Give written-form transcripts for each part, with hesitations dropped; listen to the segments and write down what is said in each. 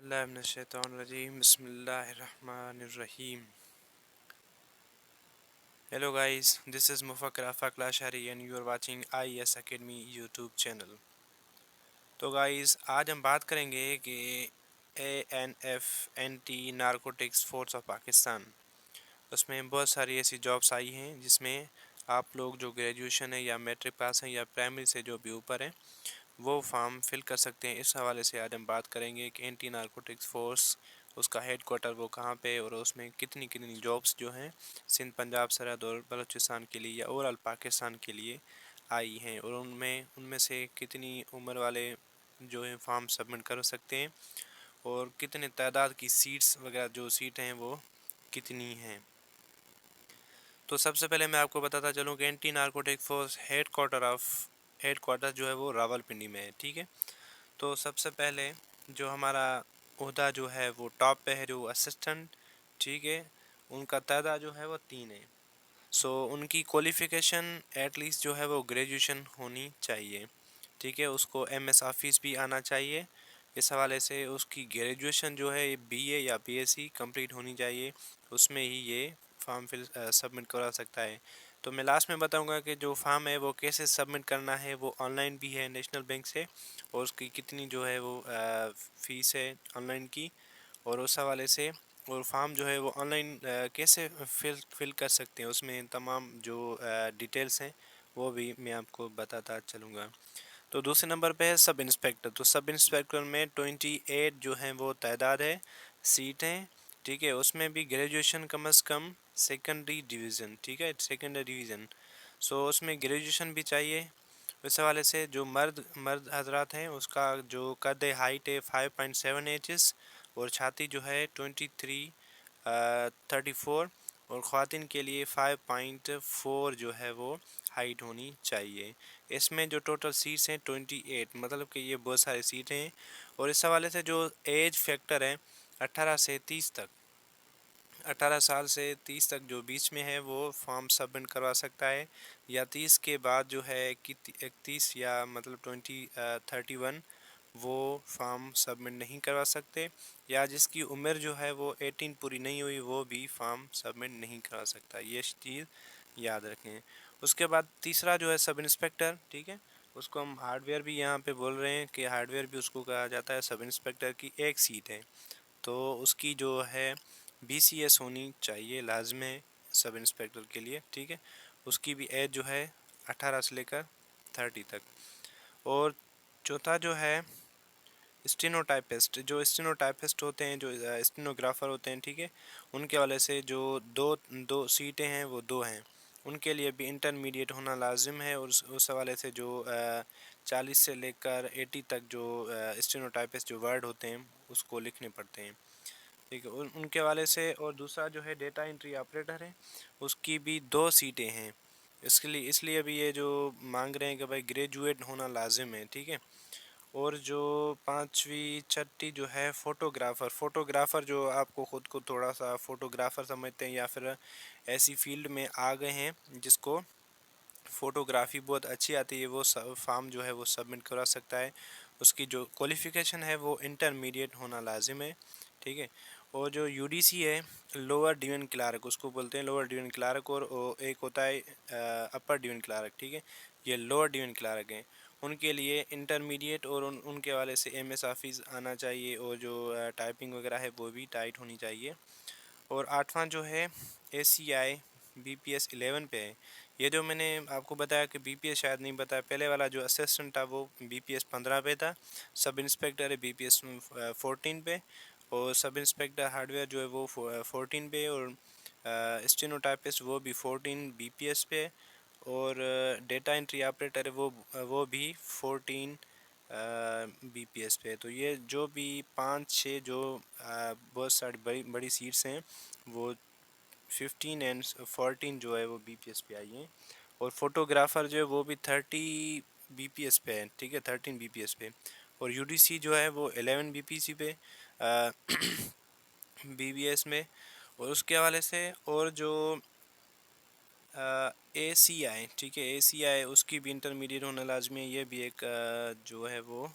Bismillahirrahmanirrahim. Bismillahirrahmanirrahim. Hello guys, this is Mufakkar Afaq Lashari and you are watching IES Academy YouTube channel. तो guys आज हम बात करेंगे कि ANF anti narcotics force of Pakistan, उसमें बहुत सारी ऐसी जॉब्स आई हैं जिसमें आप लोग जो ग्रेजुएशन है या मैट्रिक पास हैं या प्राइमरी से जो भी ऊपर हैं वो फॉर्म फिल कर सकते हैं। इस हवाले से आज हम बात करेंगे कि एंटी नारकोटिक्स फोर्स उसका हेड क्वार्टर वो कहाँ पे और उसमें कितनी कितनी जॉब्स जो हैं सिंध, पंजाब, सरहद और बलूचिस्तान के लिए या ओवरऑल पाकिस्तान के लिए आई हैं और उनमें से कितनी उम्र वाले जो है फॉर्म सबमिट कर सकते हैं और कितने तादाद की सीट्स वगैरह जो सीटें हैं वो कितनी हैं। तो सबसे पहले मैं आपको बताता चलूँ कि anti narcotic force head quarter जो है वो रावलपिंडी में है। ठीक है, तो सबसे पहले जो हमारा ओहदा जो है वो टॉप पे है जो असिस्टेंट। ठीक है, उनका तादाद जो है वो 3 है। उनकी क्वालिफ़िकेशन एटलीस्ट जो है वो ग्रेजुएशन होनी चाहिए। ठीक है, उसको MS ऑफिस भी आना चाहिए। इस हवाले से उसकी ग्रेजुएशन जो है BA या BSc कंप्लीट होनी चाहिए, उसमें ही ये फॉर्म फिल सबमिट करा सकता है। तो मैं लास्ट में बताऊंगा कि जो फॉर्म है वो कैसे सबमिट करना है। वो ऑनलाइन भी है नेशनल बैंक से और उसकी कितनी जो है वो फ़ीस है ऑनलाइन की, और उस हवाले से और फॉर्म जो है वो ऑनलाइन कैसे फिल कर सकते हैं, उसमें तमाम जो डिटेल्स हैं वो भी मैं आपको बताता चलूँगा। तो दूसरे नंबर पे है सब इंस्पेक्टर। तो सब इंस्पेक्टर में 28 जो हैं वो तादाद है सीटें। ठीक है, उसमें भी ग्रेजुएशन कम अज़ कम सेकेंडरी डिवीज़न। ठीक है, सेकेंडरी डिवीज़न, उसमें ग्रेजुएशन भी चाहिए। इस हवाले से जो मर्द हजरात हैं उसका जो कद हाइट है 5.7 इंचज़ और छाती जो है 34 और ख़वातीन के लिए 5.4 जो है वो हाइट होनी चाहिए। इसमें जो टोटल सीट्स हैं 28, मतलब कि ये बहुत सारी सीटें हैं। और इस हवाले से जो एज फैक्टर है 18 से 30 तक, 18 साल से 30 तक जो बीच में है वो फॉर्म सबमिट करवा सकता है, या 30 के बाद जो है कि 31 या मतलब 31 वो फॉर्म सबमिट नहीं करवा सकते, या जिसकी उम्र जो है वो 18 पूरी नहीं हुई वो भी फॉर्म सबमिट नहीं करवा सकता। ये चीज़ याद रखें। उसके बाद तीसरा जो है सब इंस्पेक्टर। ठीक है, उसको हम हार्डवेयर भी यहाँ पे बोल रहे हैं कि हार्डवेयर भी उसको कहा जाता है। सब इंस्पेक्टर की एक सीट है, तो उसकी जो है BCS होनी चाहिए, लाजम है सब इंस्पेक्टर के लिए। ठीक है, उसकी भी एज जो है 18 से लेकर 30 तक। और चौथा जो है स्टेनोटाइपिस्ट। जो स्टेनोटाइपिस्ट होते हैं, जो स्टेनोग्राफ़र होते हैं, ठीक है, उनके वाले से जो दो दो सीटें हैं वो 2 हैं, उनके लिए भी इंटरमीडिएट होना लाजिम है। और उस हवाले से जो 40 से लेकर 80 तक जो स्टेनोटाइपिस्ट जो वर्ड होते हैं उसको लिखने पड़ते हैं। ठीक है, उनके वाले से। और दूसरा जो है डेटा एंट्री ऑपरेटर है, उसकी भी 2 सीटें हैं। इसलिए अभी ये जो मांग रहे हैं कि भाई ग्रेजुएट होना लाजिम है। ठीक है, और जो पांचवी छठी जो है फ़ोटोग्राफ़र जो आपको ख़ुद को थोड़ा सा फ़ोटोग्राफ़र समझते हैं या फिर ऐसी फील्ड में आ गए हैं जिसको फ़ोटोग्राफ़ी बहुत अच्छी आती है, वो फॉर्म जो है वो सबमिट करा सकता है। उसकी जो क्वालिफ़िकेशन है वो इंटरमीडिएट होना लाजिम है। ठीक है, और जो UDC है लोअर डिवीज़न क्लार्क, उसको बोलते हैं लोअर डिवीज़न क्लार्क, और एक होता है अपर डिवीज़न क्लार्क। ठीक है, ये लोअर डिवीज़न क्लार्क हैं, उनके लिए इंटरमीडिएट और उनके वाले से MS ऑफिस आना चाहिए, और जो टाइपिंग वगैरह है वो भी टाइट होनी चाहिए। और आठवां जो है ACI BPS 11 पे है। ये जो मैंने आपको बताया कि BPS शायद नहीं बताया, पहले वाला जो असिस्टेंट था वो BPS 15 पे था, सब इंस्पेक्टर है BPS 14 पे, और सब इंस्पेक्टर हार्डवेयर जो है वो 14 पे, और स्टेनोटाइपिस्ट वो भी 14 BPS पे, और डेटा एंट्री ऑपरेटर है वो भी 14 BPS पे। तो ये जो भी 5-6 जो बहुत सारी बड़ी बड़ी सीट्स हैं वो 15 एंड 14 जो है वो BPS पे आई हैं। और फोटोग्राफ़र जो है वो भी 30 BPS पे है। ठीक है, 13 BPS पे। और UDC जो है वो 11 BPC पे BBS में। और उसके हवाले से और जो ACI, ठीक है, ACI उसकी भी इंटरमीडिएट होना लाजमी है। ये भी एक जो है वो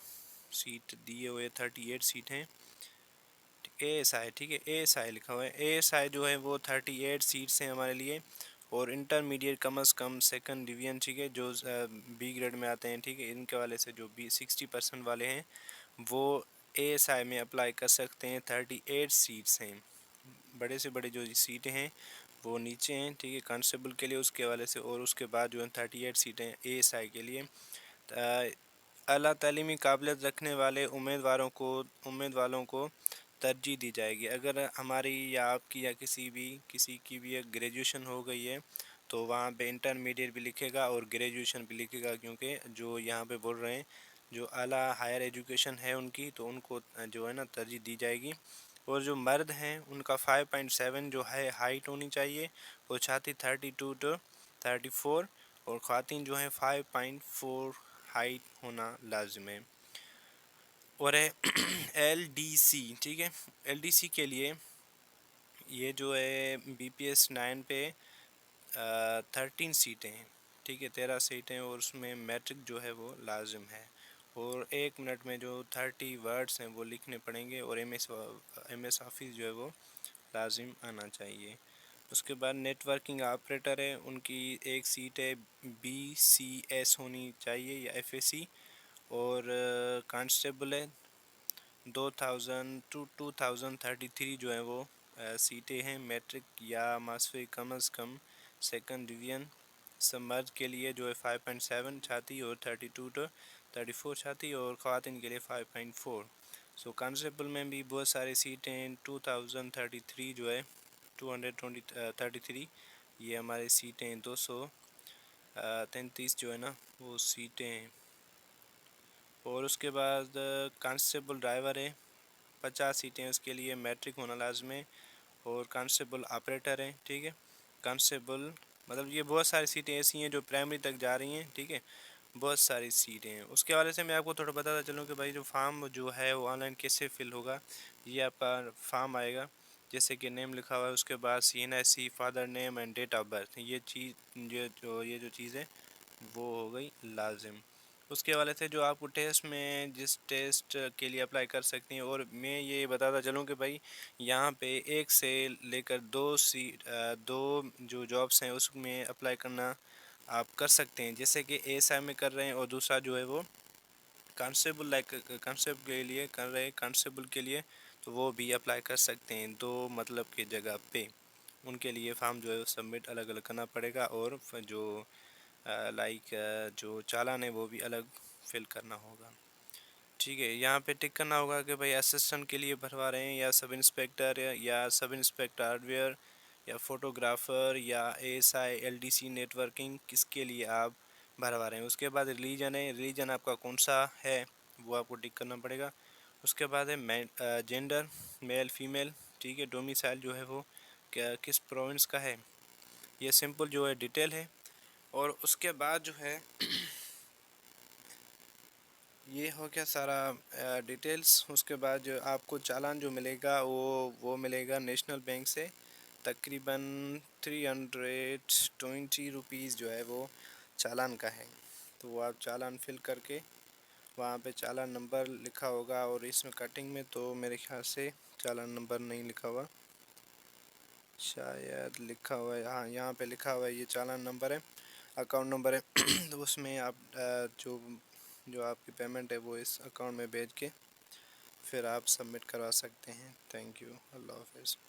सीट दिए हुए 38 सीट हैं। ASI، ٹھیک ہے ASI لکھا ہوا ہے. ASI جو ہے وہ 38 سیٹس ہیں ہمارے لیے، اور انٹرمیڈیٹ کم از کم سیکنڈ ڈویژن، ٹھیک ہے، جو بی گریڈ میں آتے ہیں، ٹھیک ہے، ان کے والے سے جو 60% والے ہیں وہ ASI میں اپلائی کر سکتے ہیں. 38 سیٹس ہیں، بڑے سے بڑے جو سیٹیں ہیں وہ نیچے ہیں، ٹھیک ہے، کانسٹیبل کے لیے اس کے حوالے سے. اور اس کے بعد جو ہے 38 سیٹیں ASI کے لیے. اعلیٰ تعلیمی قابلیت رکھنے والے امیدواروں کو ترجیح دی جائے گی. اگر ہماری یا آپ کی یا کسی کی بھی گریجویشن ہو گئی ہے تو وہاں پہ انٹرمیڈیٹ بھی لکھے گا اور گریجویشن بھی لکھے گا، کیونکہ جو یہاں پہ بول رہے ہیں جو اعلیٰ ہائر ایجوکیشن ہے ان کی، تو ان کو جو ہے نا ترجیح دی جائے گی. اور جو مرد ہیں ان کا 5.7 جو ہے ہائٹ ہونی چاہیے، اور چھاتی 32 to 34، اور خواتین جو ہیں 5.4 ہائٹ ہونا لازم ہے. اور ہے LDC، ٹھیک ہے، LDC کے لیے یہ جو ہے BPS 9 پہ 13 سیٹیں ہیں، ٹھیک ہے، 13 سیٹیں، اور اس میں میٹرک جو ہے وہ لازم ہے. اور 1 منٹ میں جو 30 ورڈز ہیں وہ لکھنے پڑیں گے، اور MS آفس جو ہے وہ لازم آنا چاہیے. اس کے بعد نیٹ ورکنگ آپریٹر ہے، ان کی ایک سیٹ ہے BCS ہونی چاہیے یا FAC. اور کانسٹیبل ہے 2033 جو ہے وہ سیٹیں ہیں، میٹرک یا ماسٹری کم از کم سیکنڈ ڈویژن. مرد کے لیے جو ہے 5.7 چھاتی اور 32 to 34 چھاتی، اور خواتین کے لیے 5.4. کانسٹیبل میں بھی بہت سارے سیٹیں ہیں. 2033 جو ہے 233 یہ ہمارے سیٹیں 233 جو ہے نا وہ سیٹیں ہیں. اور اس کے بعد کانسٹیبل ڈرائیور ہے 50 سیٹیں، اس کے لیے میٹرک ہونا لازم ہے. اور کانسٹیبل آپریٹر ہیں، ٹھیک ہے، کانسٹیبل مطلب یہ بہت ساری سیٹیں ایسی ہیں جو پرائمری تک جا رہی ہیں، ٹھیک ہے، بہت ساری سیٹیں ہیں. اس کے حوالے سے میں آپ کو تھوڑا بتاتا چلوں کہ بھائی جو فارم جو ہے وہ آن لائن کیسے فل ہوگا. یہ آپ کا فارم آئے گا، جیسے کہ نیم لکھا ہوا ہے، اس کے بعد CNSE، father name and date of birth, یہ جو چیز ہے وہ ہو گئی لازم. اس کے حوالے سے جو آپ کو ٹیسٹ میں جس ٹیسٹ کے لیے اپلائی کر سکتے ہیں. اور میں یہ بتاتا چلوں کہ بھائی یہاں پہ 1 سے لے کر 2 جو جابس ہیں اس میں اپلائی کرنا آپ کر سکتے ہیں، جیسے کہ ASI میں کر رہے ہیں، اور دوسرا جو ہے وہ کانسٹیبل کے لیے کر رہے ہیں. کانسٹیبل کے لیے تو وہ بھی اپلائی کر سکتے ہیں 2 مطلب کی جگہ پہ. ان کے لیے فارم جو ہے سبمٹ الگ الگ کرنا پڑے گا، اور جو جو چالان ہے وہ بھی الگ فل کرنا ہوگا. ٹھیک ہے، یہاں پہ ٹک کرنا ہوگا کہ بھائی اسسٹنٹ کے لیے بھروا رہے ہیں، یا سب انسپیکٹر، یا سب انسپیکٹر ہارڈ ویئر، یا فوٹوگرافر، یا ASI LDC نیٹ ورکنگ، کس کے لیے آپ بھروا رہے ہیں. اس کے بعد ریلیجن ہے، ریلیجن آپ کا کون سا ہے وہ آپ کو ٹک کرنا پڑے گا. اس کے بعد ہے جینڈر، میل فیمیل، ٹھیک ہے، ڈومیسائل جو ہے وہ کس پروونس کا ہے، یہ سمپل جو ہے ڈیٹیل ہے. اور اس کے بعد جو ہے یہ ہو گیا سارا ڈیٹیلز. اس کے بعد جو آپ کو چالان جو ملے گا وہ ملے گا نیشنل بینک سے، تقریباً 320 روپیز جو ہے وہ چالان کا ہے. تو وہ آپ چالان فل کر کے وہاں پہ چالان نمبر لکھا ہوگا، اور اس میں کٹنگ میں تو میرے خیال سے چالان نمبر نہیں لکھا ہوا، شاید لکھا ہوا ہے، ہاں یہاں پہ لکھا ہوا ہے یہ چالان نمبر ہے، اکاؤنٹ نمبر ہے. تو اس میں آپ جو آپ کی پیمنٹ ہے وہ اس اکاؤنٹ میں بھیج کے پھر آپ سبمٹ کروا سکتے ہیں. تھینک یو، اللہ حافظ.